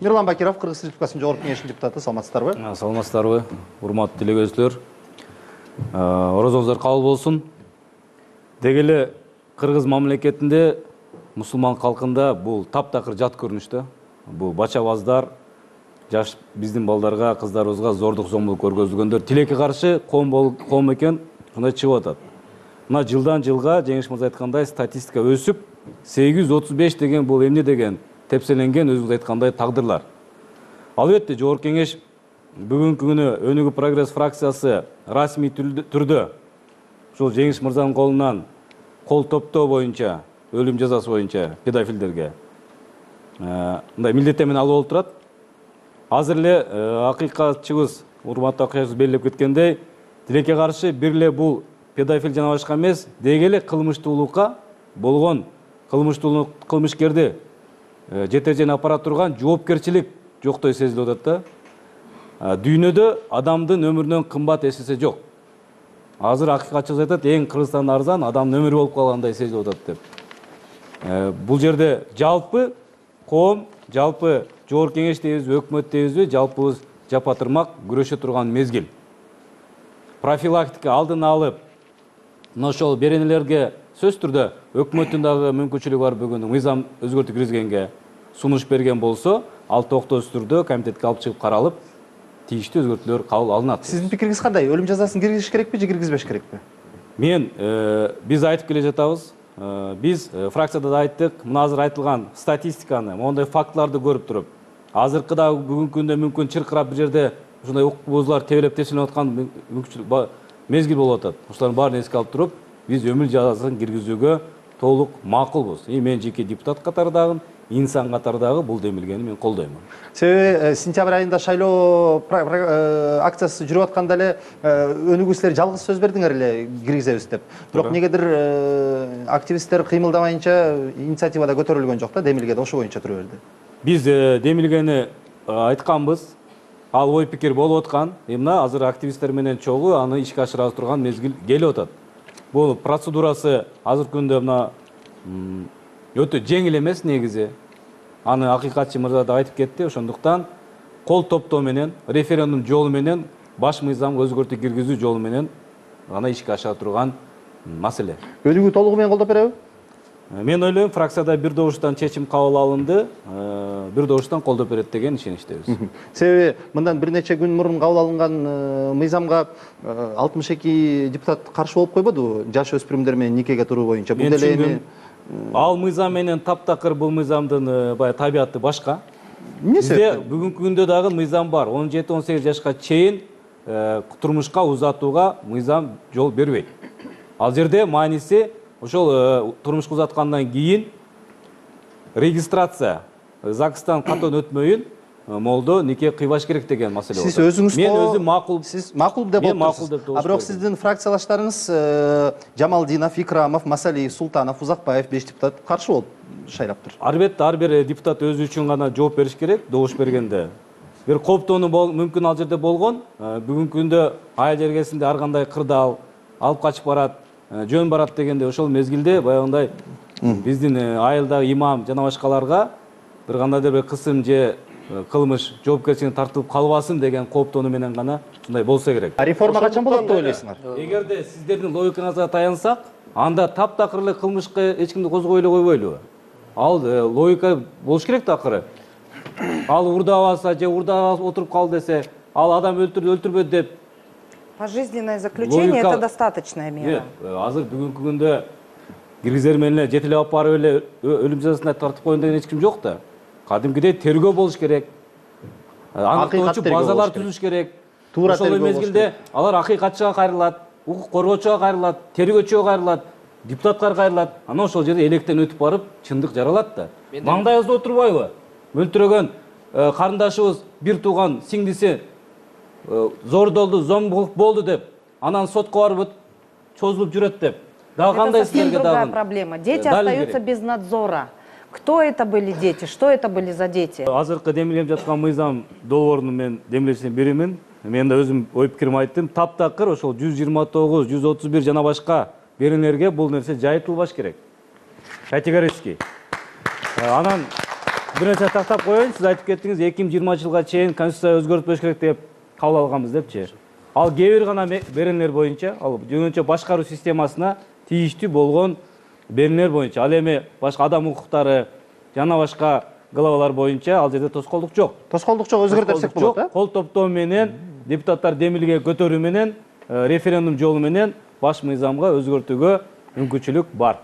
Мирлан Бакиров, Кыргыз Республикасынын Жогорку Кеңешинин депутаты, саламатсыздарбы? Саламатсыздарбы, урматтуу телекөрүүчүлөр. Орозоңуздар кабыл болсун. Деги эле Кыргыз мамлекетинде, мусулман калкында бул таптакыр жат көрүнүш да. Бул бачабаздар, жаш биздин балдарга, кыздарыбызга зордук зомбулук көргөзүлгөндөр тилекке каршы коом экен, ушундай чыгып атат. Мына жылдан жылга Жеңиш мырза айткандай статистика өсүп, 835 деген бул эмне деген тепселенген, өзүңүз айткандай тагдырлар. Албетте Жогорку Кеңеш бүгүнкү күнү Өнүгүү Прогресс фракциясы расмий түрдө ушул Жеңиш мырзанын колунан кол топтоо боюнча, өлүм жазасы боюнча педофилдерге мындай милдеттенме алып турат. Азыр эле акыйкатчыбыз, урматтуу акыйкатчыбыз белгилеп кеткендей, тилекке каршы бир эле бул педофил жана башка эмес, деги эле кылмыштуулукка болгон кылмышкерди жетежене апара турган жоопкерчилик жоктой сезилип атат да. Дүйнөдө адамдын өмүрүнөн кымбат эч нерсе жок. Азыр акыйкатчыбыз айтат, эң Кыргызстанда арзан адамдын өмүрү болуп калгандай сезилип атат деп. Бул жерде жалпы коом, жалпы Жогорку Кеңеш дейбизби, өкмөт дейбизби, жалпыбыз жапа тырмак күрөшө турган мезгил. Профилактика алдын алып, мына ошол беренелерге сөз түрдө өкмөттүн дагы мүмкүнчүлүгү бар бүгүн мыйзам өзгөртүү киргизгенге сунуш берген болсо, ал токтоосуз түрдө комитетке алып чыгып каралып, тийиштүү өзгөртүүлөр кабыл алынат. Сиздин пикириңиз кандай? Өлүм жазасын киргизиш керекпи же киргизбеш керекпи? Биз айтып келе жатабыз. Биз фракцияда да айттык, мына азыр айтылган статистиканы, мондай фактыларды көрүп туруп, азыркы да бүгүнкү күндө мүмкүн чыркырап бир жерде ушундай укук бузуулар тебелеп тескеленип аткан мезгил болуп атат. Ушулардын баарын эске алып туруп, биз өмүр жазасын киргизүүгө толук макулбуз. Мен жеке депутат катарындагы, инсан катарындагы бул демилгени мен колдоймун. Себеби сентябрь айында шайлоо акциясы жүрүп атканда эле өнүгүү силер жалгыз сөз бердиңер эле киргизебиз деп. Бирок негедир активисттер кыймылдабайынча инициативада көтөрүлгөн жок да, демилгеде ошо боюнча тура берди. Биз демилгени айтканбыз. Ал ой пикир болуп аткан. Мына азыр активисттер менен чогуу аны ишке ашыра турган мезгил келип атат. Бул процедурасы азыр күндө мына өтө жеңил эмес негизи. Аны акыйкатчы мырза да айтып кетти. Ошондуктан кол топтоо менен, референдум жолу менен, баш мыйзамга өзгөртүү киргизүү жолу менен аны ишке ашыра турган маселе. Өнүгүү толугу менен колдоп береби? Мен ойлойм, фракцияда бир добуштан чечим кабыл алынды, бир добуштан колдоп берет деген ишеничтебиз. Себеби мындан бир нече күн мурун кабыл алынган мыйзамга 62 депутат каршы болуп койбодубу? Жаш өспүрүмдөр менен никеге туруу боюнча. Бул деле эми ал мыйзам менен таптакыр бул мыйзамдын баягы табияты башка. Бизде бүгүнкү күндө дагы мыйзам бар. 17-18 жашка чейин турмушка узатууга мыйзам жол бербейт. Ал жерде мааниси ошол турмушка узаткандан кийин регистрация ЗАГСтан катон өтмөйүн молдо нике кыйбаш керек деген маселе бар. Сиз өзүңүз мен өзүм макул, сиз макул деп отурсуз. Бирок сиздин фракциялаштарыңыз Жамалдинов, Икрамов, Масалиев, Султанов, Узакбаев 5 депутат каршы болуп шайлаптыр. Албетте ар бир депутат өзү үчүн гана жооп бериш керек, добуш бергенде. Бир кооптонуу мүмкүн ал жерде болгон. Бүгүнкү күндө айыл жергесинде ар кандай кырдаал алып качып барат, жөн барат дегенде ошол мезгилде баягындай биздин айылдагы имам жана башкаларга бир кандайдыр бир кысым же кылмыш жоопкерчиликке тартылып калбасын деген кооптонуу менен гана ушундай болсо керек. Реформа качан болот деп ойлойсуңар? Эгерде сиздердин логикаңызга таянсак, анда таптакыр эле кылмышка эч кимди козгой эле койбойлубу? Ал логика болуш керек да акыры. Ал урдабаса же урдап отуруп кал десе, ал адам өлтүрбөдү деп. Пожизненное заключение это достаточная мера. Азыр бүгүнкү күндө киргизер менен эле жетелеп алып барып эле өлүм жазасына тартып коюн деген эч ким жок да. Кадимкидей тергөө болуш керек. Аныктоочу базалар түзүш керек. Ошол мезгилде алар акыйкатчыга кайрылат, укук коргоочуга кайрылат, тергөөчүгө кайрылат, депутатка кайрылат. Анан ошол жерде электен өтүп барып, чындык жаралат да. Маңдайыбызды отурбайбы? Өлтүрөгөн карындашыбыз бир тууган сиңдиси зордолду, зомбулук болду деп, анан сотко барып чозулуп жүрөт деп. Дагы кандай силерге дагы? Это совсем другая проблема. Дети остаются без надзора. Кто это были дети? Что это были за дети? Азыркы демилгенип жаткан мыйзам долбоорунун мен демилгечинин биримин. Мен да өзүм ой пикиримди айттым. Таптакыр ошол 129, 131 жана башка беренелерге бул нерсе жайытылбаш керек. Категорически. Анан бир нерсе тактап коеюн. Сиз айтып кеттиңиз 2020 жылга чейин конституция өзгөртпөш керек деп кабыл алганбыз депчи. Ал кээ бир гана беренелер боюнча, ал жөнүнчө башкаруу системасына тийиштүү болгон беренелер боюнча, ал эми башка адам укуктары жана башка главалар боюнча ал жерде тоскоолдук жок. Тоскоолдук жок, өзгөртсек болот, э? Кол топтоо менен, депутаттар демилге көтөрүү менен, референдум жолу менен баш мыйзамга өзгөртүүгө мүмкүнчүлүк бар.